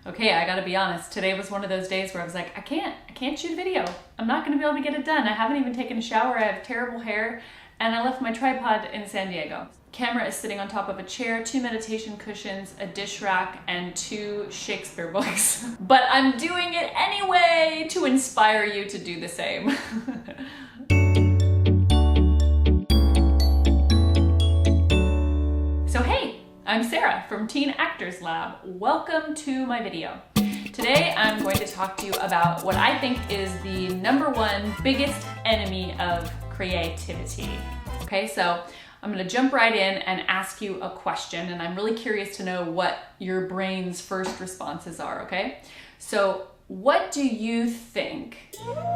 Okay, I gotta be honest, today was one of those days where I was like, I can't shoot a video. I'm not gonna be able to get it done. I haven't even taken a shower, I have terrible hair, and I left my tripod in San Diego. Camera is sitting on top of a chair, 2 meditation cushions, a dish rack, and 2 Shakespeare books. But I'm doing it anyway to inspire you to do the same. So hey, I'm Sarah from Teen Actors Lab. Welcome to my video. Today I'm going to talk to you about what I think is the #1 biggest enemy of creativity. Okay, so I'm gonna jump right in and ask you a question, and I'm really curious to know what your brain's first responses are, okay? So what do you think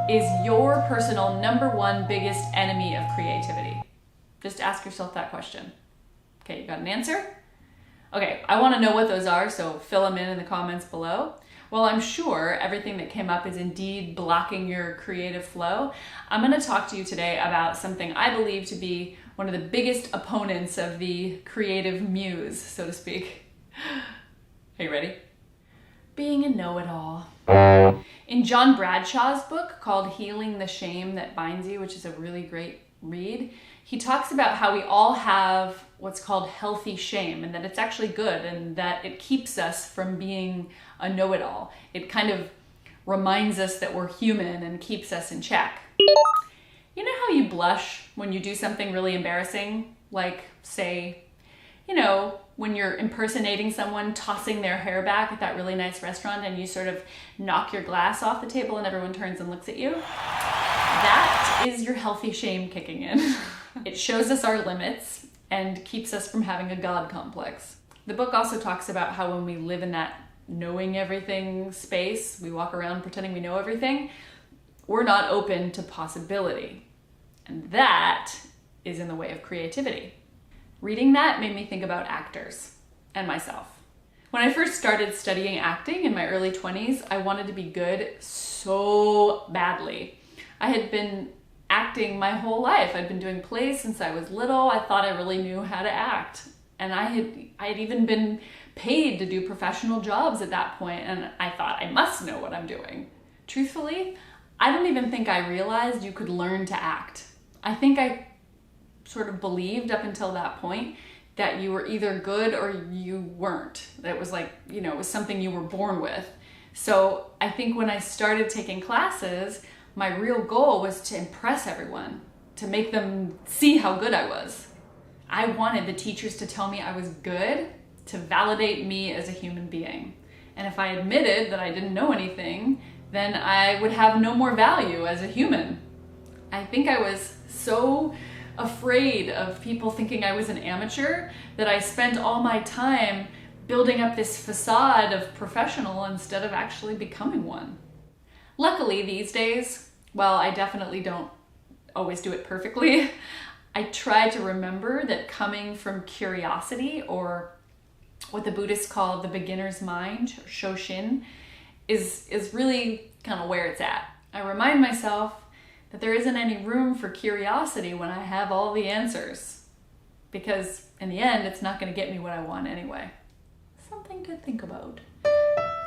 is your personal #1 biggest enemy of creativity? Just ask yourself that question. Okay, you got an answer? Okay, I wanna know what those are, so fill them in the comments below. Well, I'm sure everything that came up is indeed blocking your creative flow. I'm gonna talk to you today about something I believe to be one of the biggest opponents of the creative muse, so to speak. Are you ready? Being a know-it-all. In John Bradshaw's book called Healing the Shame That Binds You, which is a really great read, he talks about how we all have what's called healthy shame, and that it's actually good, and that it keeps us from being a know-it-all. It kind of reminds us that we're human and keeps us in check. You know how you blush when you do something really embarrassing? Like, say, when you're impersonating someone tossing their hair back at that really nice restaurant and you sort of knock your glass off the table and everyone turns and looks at you? That is your healthy shame kicking in. It shows us our limits and keeps us from having a God complex. The book also talks about how when we live in that knowing everything space, we walk around pretending we know everything, we're not open to possibility. And that is in the way of creativity. Reading that made me think about actors and myself. When I first started studying acting in my early 20s, I wanted to be good so badly. I had been acting my whole life. I'd been doing plays since I was little. I thought I really knew how to act. And I had even been paid to do professional jobs at that point, and I thought I must know what I'm doing. Truthfully, I don't even think I realized you could learn to act. I think I sort of believed up until that point that you were either good or you weren't. That was like, it was something you were born with. So I think when I started taking classes, my real goal was to impress everyone, to make them see how good I was. I wanted the teachers to tell me I was good, to validate me as a human being. And if I admitted that I didn't know anything, then I would have no more value as a human. I think I was so afraid of people thinking I was an amateur that I spent all my time building up this facade of professional instead of actually becoming one. Luckily these days, while I definitely don't always do it perfectly, I try to remember that coming from curiosity, or what the Buddhists call the beginner's mind, or Shoshin, is really kind of where it's at. I remind myself that there isn't any room for curiosity when I have all the answers, because in the end, it's not going to get me what I want anyway. Something to think about.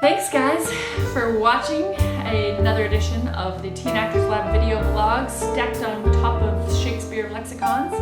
Thanks guys for watching another edition of the Teen Actors Lab video blog stacked on top of Shakespeare lexicons.